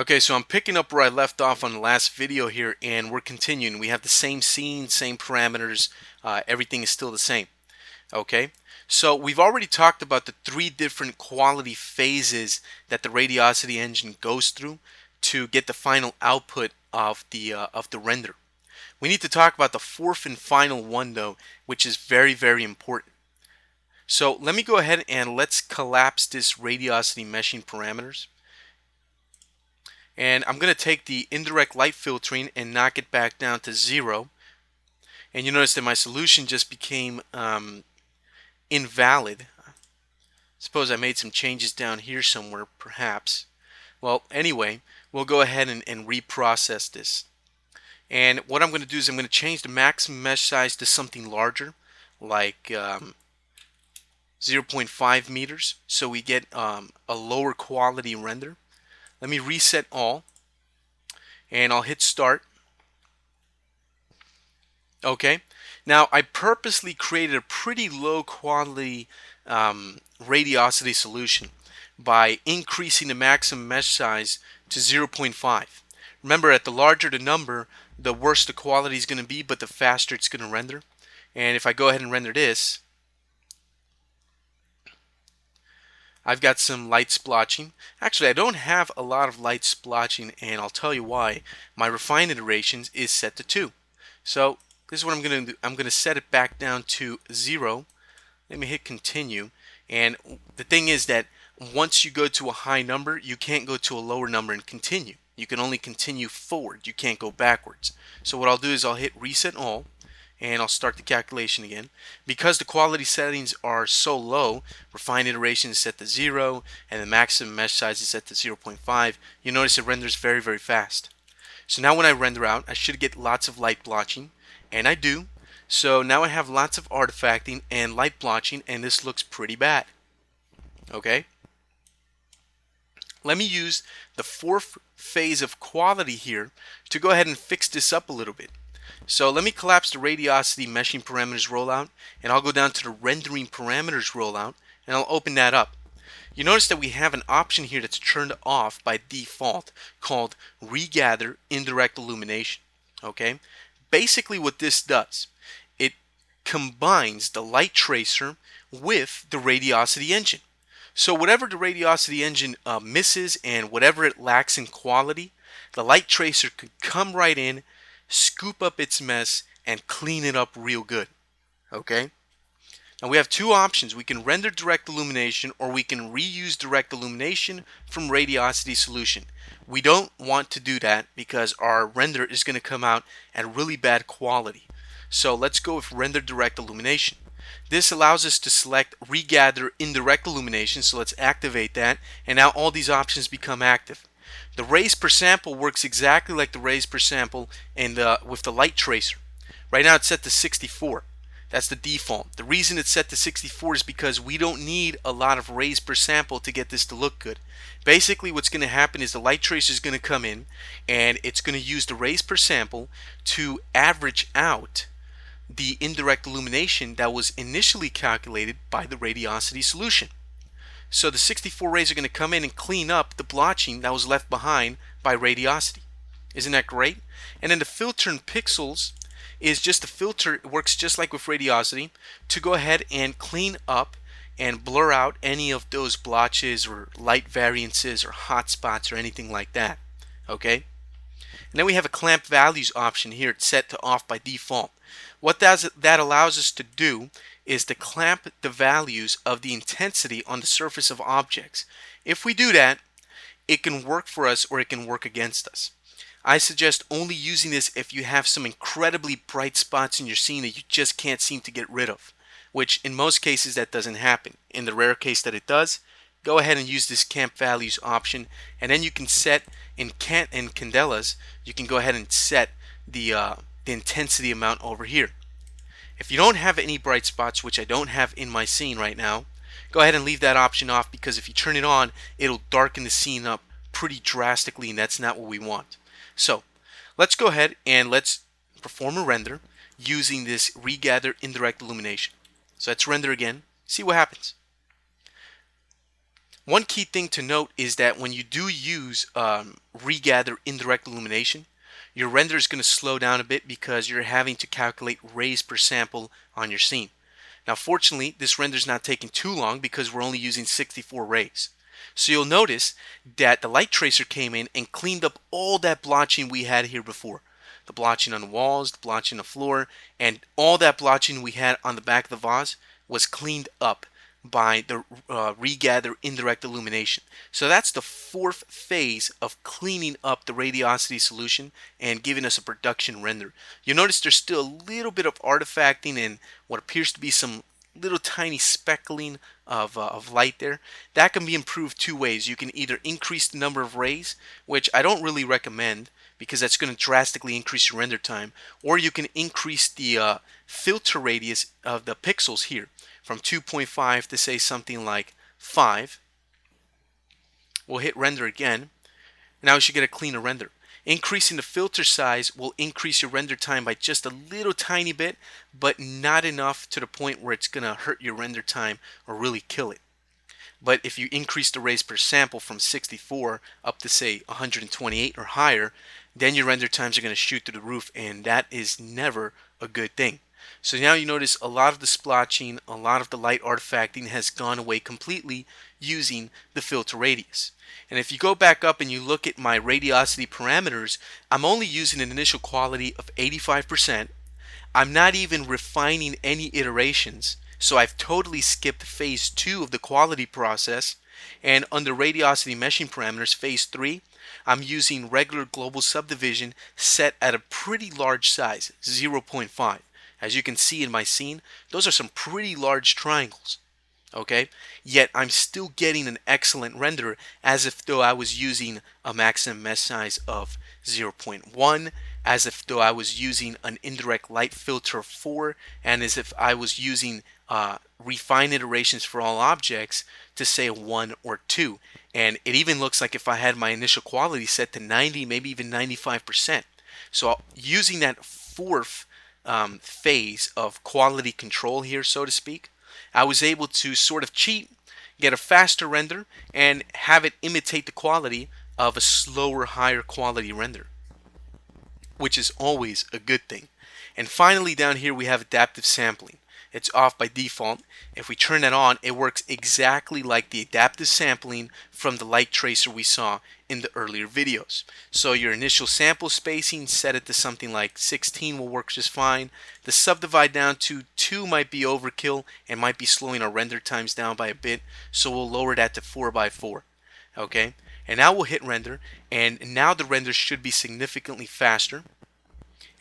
Okay, so I'm picking up where I left off on the last video here, and we're continuing. We have the same scene, same parameters, everything is still the same. Okay, so we've already talked about the three different quality phases that the Radiosity engine goes through to get the final output of the render. We need to talk about the fourth and final one though, which is very, very important. So let me go ahead and let's collapse this Radiosity meshing parameters. And I'm going to take the indirect light filtering and knock it back down to 0. And you notice that my solution just became invalid. Suppose I made some changes down here somewhere, perhaps. Well, anyway, we'll go ahead and reprocess this. And what I'm going to do is I'm going to change the maximum mesh size to something larger, like 0.5 meters, so we get a lower quality render. Let me reset all, and I'll hit start. Okay, now I purposely created a pretty low quality radiosity solution by increasing the maximum mesh size to 0.5. Remember, at the larger the number, the worse the quality is going to be, but the faster it's going to render. And if I go ahead and render this, I've got some light splotching. Actually, I don't have a lot of light splotching, and I'll tell you why. My refined iterations is set to 2. So this is what I'm going to do. I'm going to set it back down to 0. Let me hit continue. And the thing is that once you go to a high number, you can't go to a lower number and continue. You can only continue forward. You can't go backwards. So what I'll do is I'll hit reset all, and I'll start the calculation again. Because the quality settings are so low, refined iteration is set to 0, and the maximum mesh size is set to 0.5, you notice it renders very, very fast. So now when I render out, I should get lots of light blotching, and I do. So now I have lots of artifacting and light blotching, and this looks pretty bad. Okay? Let me use the fourth phase of quality here to go ahead and fix this up a little bit. So let me collapse the Radiosity meshing parameters rollout, and I'll go down to the rendering parameters rollout, and I'll open that up. You notice that we have an option here that's turned off by default called Regather Indirect Illumination. Okay? Basically what this does, it combines the light tracer with the Radiosity engine. So whatever the Radiosity engine misses and whatever it lacks in quality, the light tracer could come right in, scoop up its mess, and clean it up real good. Okay? Now we have two options. We can render direct illumination, or we can reuse direct illumination from Radiosity solution. We don't want to do that because our render is going to come out at really bad quality. So let's go with render direct illumination. This allows us to select regather indirect illumination, so let's activate that, and now all these options become active. The raise per sample works exactly like the raise per sample with the light tracer. Right now it's set to 64. That's the default. The reason it's set to 64 is because we don't need a lot of raise per sample to get this to look good. Basically what's going to happen is the light tracer is going to come in, and it's going to use the raise per sample to average out the indirect illumination that was initially calculated by the Radiosity solution. So the 64 rays are going to come in and clean up the blotching that was left behind by Radiosity. Isn't that great? And then the filter in pixels is just a filter. It works just like with Radiosity to go ahead and clean up and blur out any of those blotches or light variances or hot spots or anything like that. Okay? And then we have a clamp values option here. It's set to off by default. What that allows us to do is to clamp the values of the intensity on the surface of objects. If we do that, it can work for us or it can work against us. I suggest only using this if you have some incredibly bright spots in your scene that you just can't seem to get rid of, which in most cases that doesn't happen. In the rare case that it does, go ahead and use this camp values option, and then you can set in candelas, you can go ahead and set the intensity amount over here. If you don't have any bright spots, which I don't have in my scene right now, go ahead and leave that option off, because if you turn it on, it'll darken the scene up pretty drastically, and that's not what we want. So let's go ahead and let's perform a render using this regather indirect illumination. So let's render again, see what happens. One key thing to note is that when you do use regather indirect illumination, your render is going to slow down a bit because you're having to calculate rays per sample on your scene. Now fortunately, this render is not taking too long because we're only using 64 rays. So you'll notice that the light tracer came in and cleaned up all that blotching we had here before. The blotching on the walls, the blotching on the floor, and all that blotching we had on the back of the vase was cleaned up by the regather indirect illumination. So that's the fourth phase of cleaning up the radiosity solution and giving us a production render. You'll notice there's still a little bit of artifacting and what appears to be some little tiny speckling of light there. That can be improved two ways. You can either increase the number of rays, which I don't really recommend because that's going to drastically increase your render time, or you can increase the filter radius of the pixels here from 2.5 to say something like 5. We'll hit render again. Now we should get a cleaner render. Increasing the filter size will increase your render time by just a little tiny bit, but not enough to the point where it's going to hurt your render time or really kill it. But if you increase the rays per sample from 64 up to say 128 or higher, then your render times are going to shoot through the roof, and that is never a good thing. So now you notice a lot of the splotching, a lot of the light artifacting has gone away completely using the filter radius. And if you go back up and you look at my radiosity parameters, I'm only using an initial quality of 85%. I'm not even refining any iterations. So I've totally skipped phase 2 of the quality process. And under radiosity meshing parameters, phase 3, I'm using regular global subdivision set at a pretty large size, 0.5. As you can see in my scene, those are some pretty large triangles. Okay, yet I'm still getting an excellent render as if though I was using a maximum mesh size of 0.1, as if though I was using an indirect light filter of 4, and as if I was using refined iterations for all objects to say 1 or 2. And it even looks like if I had my initial quality set to 90, maybe even 95%. So using that fourth phase of quality control here, so to speak, I was able to sort of cheat, get a faster render, and have it imitate the quality of a slower, higher quality render, which is always a good thing. And finally down here we have adaptive sampling. It's off by default. If we turn that on, it works exactly like the adaptive sampling from the light tracer we saw in the earlier videos. So your initial sample spacing, set it to something like 16 will work just fine. The subdivide down to 2 might be overkill and might be slowing our render times down by a bit, so we'll lower that to 4x4. Okay, and now we'll hit render, and now the render should be significantly faster.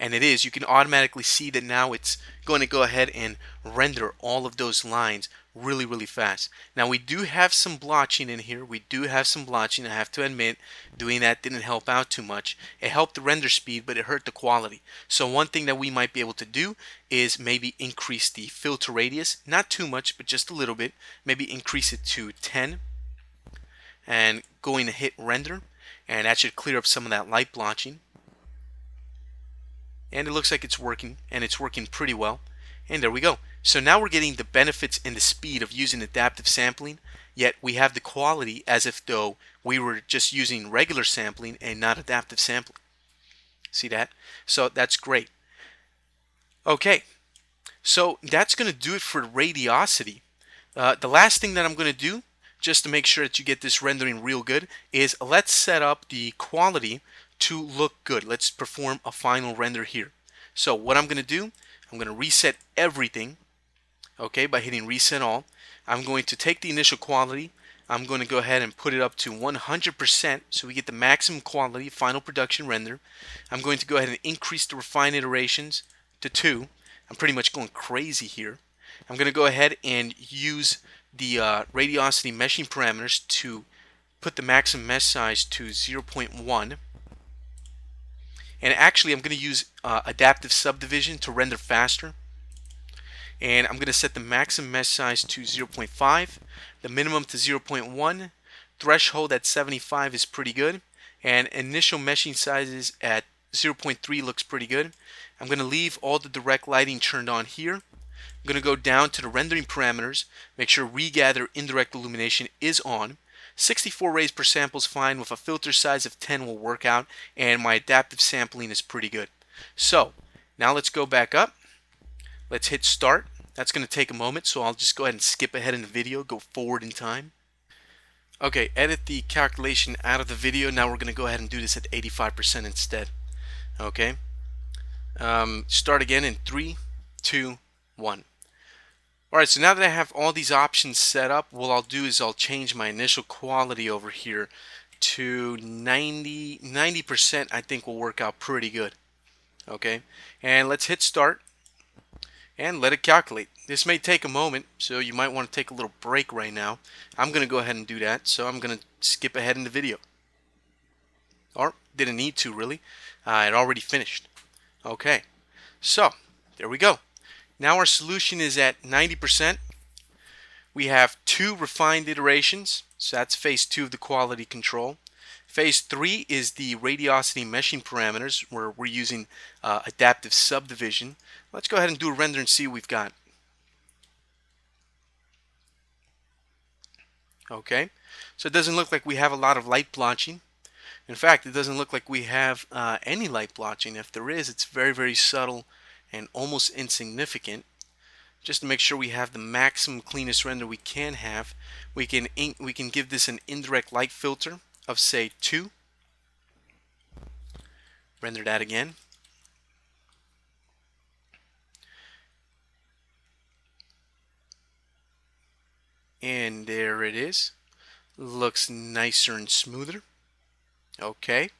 And it is. You can automatically see that now it's going to go ahead and render all of those lines really, really fast. Now we do have some blotching in here. We do have some blotching. I have to admit, doing that didn't help out too much. It helped the render speed, but it hurt the quality. So one thing that we might be able to do is maybe increase the filter radius. Not too much, but just a little bit. Maybe increase it to 10. And going to hit render. And that should clear up some of that light blotching. And it looks like it's working, and it's working pretty well. And there we go. So now we're getting the benefits and the speed of using adaptive sampling, yet we have the quality as if though we were just using regular sampling and not adaptive sampling. See that? So that's great. Okay, so that's going to do it for radiosity. The last thing that I'm going to do, just to make sure that you get this rendering real good, is let's set up the quality to look good. Let's perform a final render here. So what I'm going to do, I'm going to reset everything, okay, by hitting reset all. I'm going to take the initial quality, I'm going to go ahead and put it up to 100% so we get the maximum quality final production render. I'm going to go ahead and increase the refined iterations to 2. I'm pretty much going crazy here. I'm going to go ahead and use the radiosity meshing parameters to put the maximum mesh size to 0.1. And actually I'm going to use adaptive subdivision to render faster. And I'm going to set the maximum mesh size to 0.5, the minimum to 0.1, threshold at 75 is pretty good, and initial meshing sizes at 0.3 looks pretty good. I'm going to leave all the direct lighting turned on here. I'm going to go down to the rendering parameters, make sure regather indirect illumination is on. 64 rays per sample is fine. With a filter size of 10 will work out, and my adaptive sampling is pretty good. So now let's go back up. Let's hit start. That's going to take a moment, so I'll just go ahead and skip ahead in the video, go forward in time. Okay, edit the calculation out of the video. Now we're going to go ahead and do this at 85% instead. Okay. Start again in 3, 2, 1. Alright, so now that I have all these options set up, what I'll do is I'll change my initial quality over here to 90%. I think will work out pretty good. Okay, and let's hit start and let it calculate. This may take a moment, so you might want to take a little break right now. I'm going to go ahead and do that, so I'm going to skip ahead in the video. Or didn't need to really. It already finished. Okay, so there we go. Now our solution is at 90%. We have 2 refined iterations, so that's phase 2 of the quality control. Phase 3 is the radiosity meshing parameters, where we're using adaptive subdivision. Let's go ahead and do a render and see what we've got. Okay, so it doesn't look like we have a lot of light blotching. In fact, it doesn't look like we have any light blotching. If there is, it's very, very subtle and almost insignificant. Just to make sure we have the maximum cleanest render we can have, we can give this an indirect light filter of say 2. Render that again. And there it is. Looks nicer and smoother. Okay.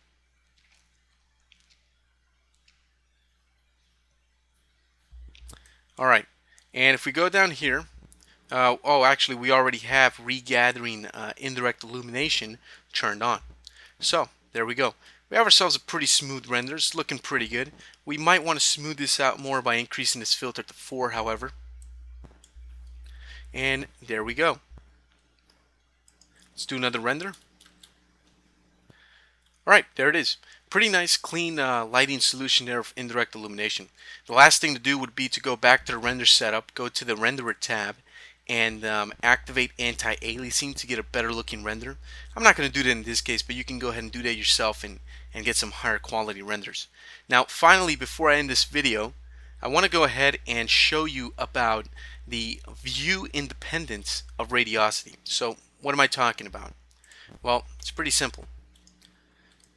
Alright, and if we go down here, actually we already have regathering indirect illumination turned on. So there we go. We have ourselves a pretty smooth render. It's looking pretty good. We might want to smooth this out more by increasing this filter to 4, however. And there we go. Let's do another render. Alright, there it is. Pretty nice, clean lighting solution there of indirect illumination. The last thing to do would be to go back to the render setup, go to the renderer tab, and activate anti-aliasing to get a better looking render. I'm not going to do that in this case, but you can go ahead and do that yourself and get some higher quality renders. Now, finally, before I end this video, I want to go ahead and show you about the view independence of radiosity. So, what am I talking about? Well, it's pretty simple.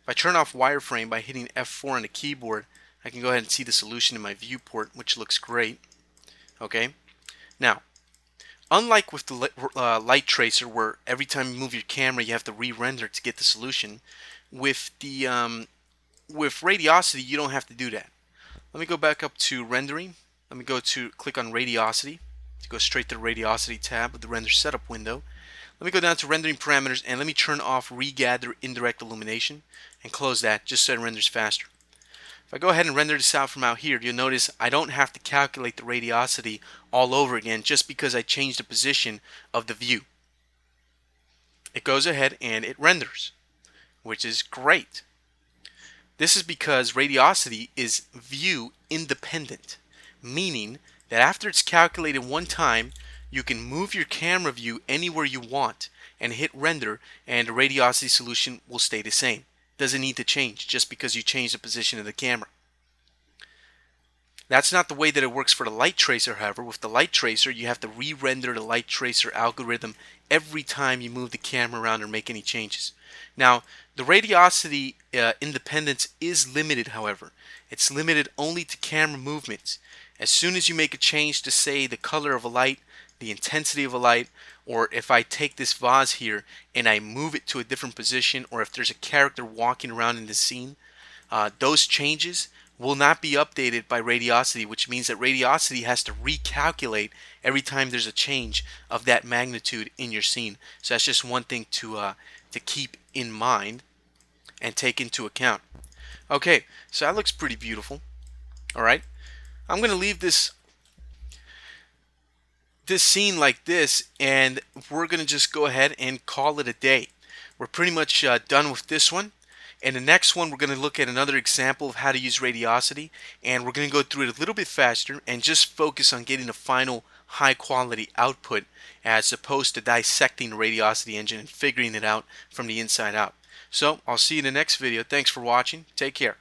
If I turn off wireframe by hitting F4 on the keyboard, I can go ahead and see the solution in my viewport, which looks great. Okay. Now, unlike with the light tracer, where every time you move your camera you have to re-render to get the solution, with the with Radiosity you don't have to do that. Let me go back up to rendering. Let me go to click on Radiosity to go straight to the Radiosity tab of the render setup window. Let me go down to rendering parameters and let me turn off regather indirect illumination and close that just so it renders faster. If I go ahead and render this out from out here, you'll notice I don't have to calculate the radiosity all over again just because I changed the position of the view. It goes ahead and it renders, which is great. This is because radiosity is view independent, meaning that after it's calculated one time, you can move your camera view anywhere you want and hit render, and the radiosity solution will stay the same. Doesn't need to change just because you change the position of the camera. That's not the way that it works for the light tracer, however. With the light tracer, you have to re-render the light tracer algorithm every time you move the camera around or make any changes. Now, the radiosity independence is limited, however. It's limited only to camera movements. As soon as you make a change to, say, the color of a light, the intensity of a light, or if I take this vase here and I move it to a different position, or if there's a character walking around in the scene, those changes will not be updated by Radiosity, which means that Radiosity has to recalculate every time there's a change of that magnitude in your scene. So that's just one thing to keep in mind and take into account. Okay, so that looks pretty beautiful. Alright, I'm going to leave this scene like this, and we're going to just go ahead and call it a day. We're pretty much done with this one. And the next one, we're going to look at another example of how to use Radiosity, and we're going to go through it a little bit faster and just focus on getting the final high quality output as opposed to dissecting the Radiosity engine and figuring it out from the inside out. So I'll see you in the next video. Thanks for watching. Take care.